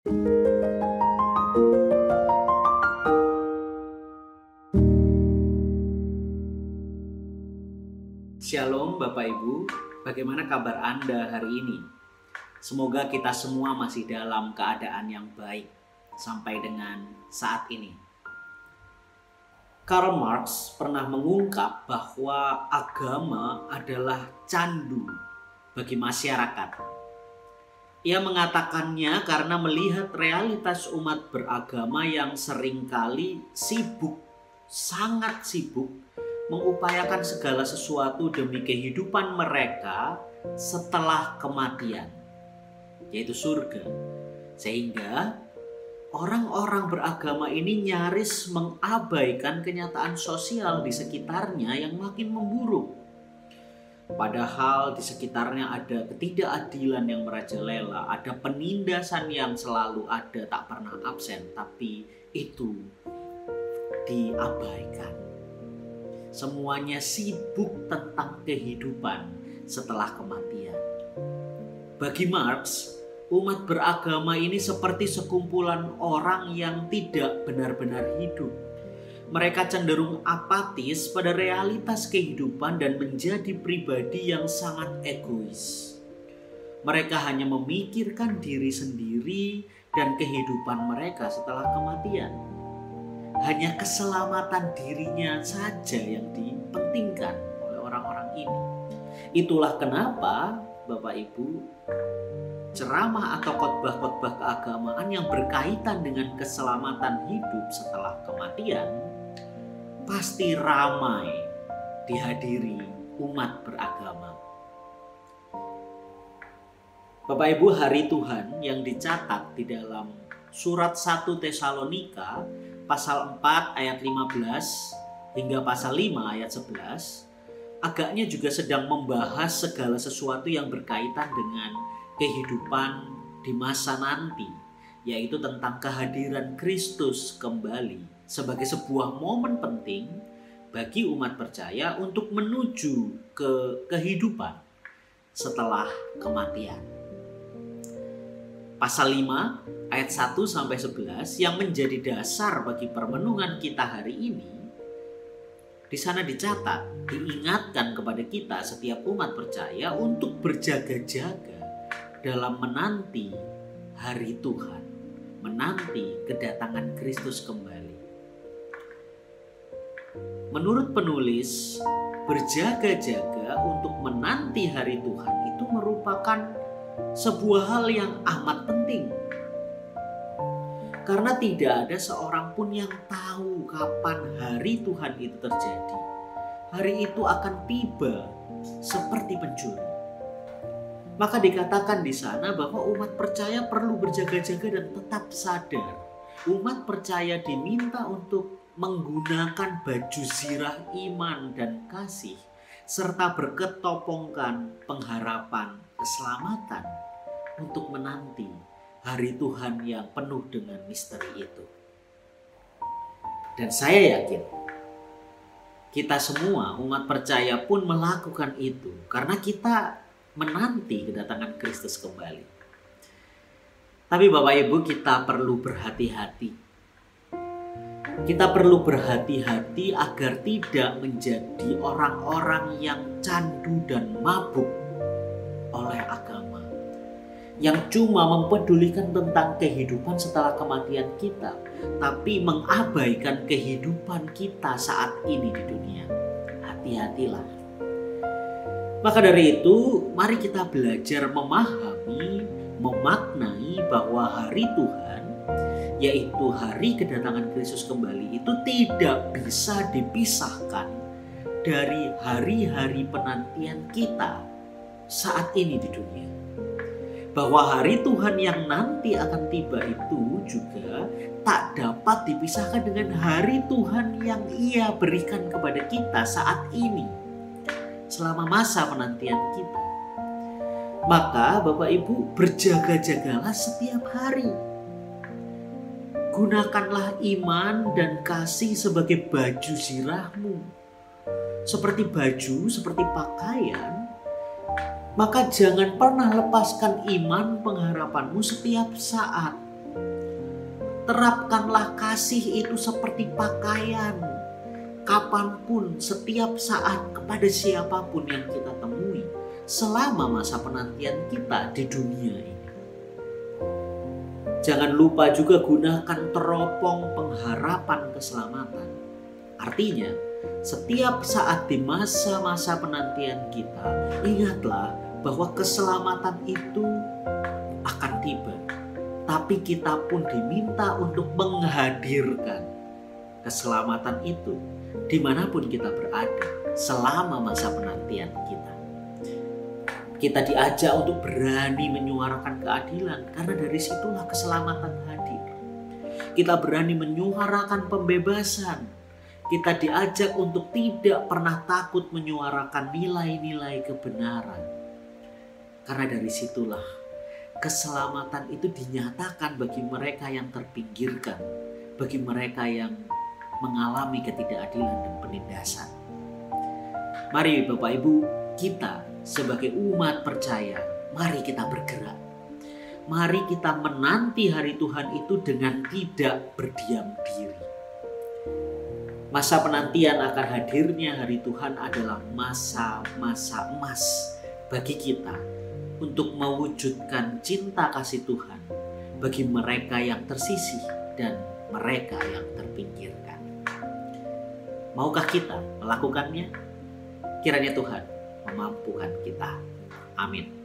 Shalom Bapak Ibu, bagaimana kabar Anda hari ini? Semoga kita semua masih dalam keadaan yang baik sampai dengan saat ini. Karl Marx pernah mengungkap bahwa agama adalah candu bagi masyarakat. Ia mengatakannya karena melihat realitas umat beragama yang seringkali sibuk, sangat sibuk, mengupayakan segala sesuatu demi kehidupan mereka setelah kematian, yaitu surga. Sehingga orang-orang beragama ini nyaris mengabaikan kenyataan sosial di sekitarnya yang makin memburuk. Padahal di sekitarnya ada ketidakadilan yang merajalela, ada penindasan yang selalu ada, tak pernah absen, tapi itu diabaikan. Semuanya sibuk tentang kehidupan setelah kematian. Bagi Marx, umat beragama ini seperti sekumpulan orang yang tidak benar-benar hidup. Mereka cenderung apatis pada realitas kehidupan dan menjadi pribadi yang sangat egois. Mereka hanya memikirkan diri sendiri dan kehidupan mereka setelah kematian. Hanya keselamatan dirinya saja yang dipentingkan oleh orang-orang ini. Itulah kenapa Bapak Ibu, ceramah atau khotbah-khotbah keagamaan yang berkaitan dengan keselamatan hidup setelah kematian pasti ramai dihadiri umat beragama. Bapak Ibu, hari Tuhan yang dicatat di dalam surat 1 Tesalonika pasal 4 ayat 15 hingga pasal 5 ayat 11 agaknya juga sedang membahas segala sesuatu yang berkaitan dengan kehidupan di masa nanti, yaitu tentang kehadiran Kristus kembali sebagai sebuah momen penting bagi umat percaya untuk menuju ke kehidupan setelah kematian. Pasal 5 ayat 1 sampai 11 yang menjadi dasar bagi permenungan kita hari ini, di sana dicatat, diingatkan kepada kita setiap umat percaya untuk berjaga-jaga dalam menanti hari Tuhan, menanti kedatangan Kristus kembali. Menurut penulis, berjaga-jaga untuk menanti hari Tuhan itu merupakan sebuah hal yang amat penting. Karena tidak ada seorang pun yang tahu kapan hari Tuhan itu terjadi. Hari itu akan tiba seperti pencuri. Maka dikatakan di sana bahwa umat percaya perlu berjaga-jaga dan tetap sadar. Umat percaya diminta untuk menggunakan baju zirah iman dan kasih, serta berketopongkan pengharapan keselamatan untuk menanti hari Tuhan yang penuh dengan misteri itu. Dan saya yakin kita semua umat percaya pun melakukan itu karena kita menanti kedatangan Kristus kembali. Tapi Bapak Ibu, kita perlu berhati-hati. Kita perlu berhati-hati agar tidak menjadi orang-orang yang candu dan mabuk oleh agama, yang cuma mempedulikan tentang kehidupan setelah kematian kita, tapi mengabaikan kehidupan kita saat ini di dunia. Hati-hatilah. Maka dari itu, mari kita belajar memahami, memaknai bahwa hari Tuhan, yaitu hari kedatangan Kristus kembali, itu tidak bisa dipisahkan dari hari-hari penantian kita saat ini di dunia. Bahwa hari Tuhan yang nanti akan tiba itu juga tak dapat dipisahkan dengan hari Tuhan yang Ia berikan kepada kita saat ini, selama masa penantian kita. Maka Bapak Ibu, berjaga-jagalah setiap hari. Gunakanlah iman dan kasih sebagai baju zirahmu. Seperti baju, seperti pakaian. Maka jangan pernah lepaskan iman pengharapanmu setiap saat. Terapkanlah kasih itu seperti pakaian. Kapanpun, setiap saat, kepada siapapun yang kita temui selama masa penantian kita di dunia ini. Jangan lupa juga gunakan teropong pengharapan keselamatan. Artinya, setiap saat di masa-masa penantian kita, ingatlah bahwa keselamatan itu akan tiba. Tapi kita pun diminta untuk menghadirkan keselamatan itu dimanapun kita berada selama masa penantian kita. Kita diajak untuk berani menyuarakan keadilan, karena dari situlah keselamatan hadir. Kita berani menyuarakan pembebasan. Kita diajak untuk tidak pernah takut menyuarakan nilai-nilai kebenaran. Karena dari situlah keselamatan itu dinyatakan bagi mereka yang terpinggirkan, bagi mereka yang mengalami ketidakadilan dan penindasan. Mari Bapak Ibu, kita sebagai umat percaya, mari kita bergerak. Mari kita menanti hari Tuhan itu dengan tidak berdiam diri. Masa penantian akan hadirnya hari Tuhan adalah masa-masa emas bagi kita untuk mewujudkan cinta kasih Tuhan bagi mereka yang tersisih dan mereka yang terpinggirkan. Maukah kita melakukannya? Kiranya Tuhan memampukan kita. Amin.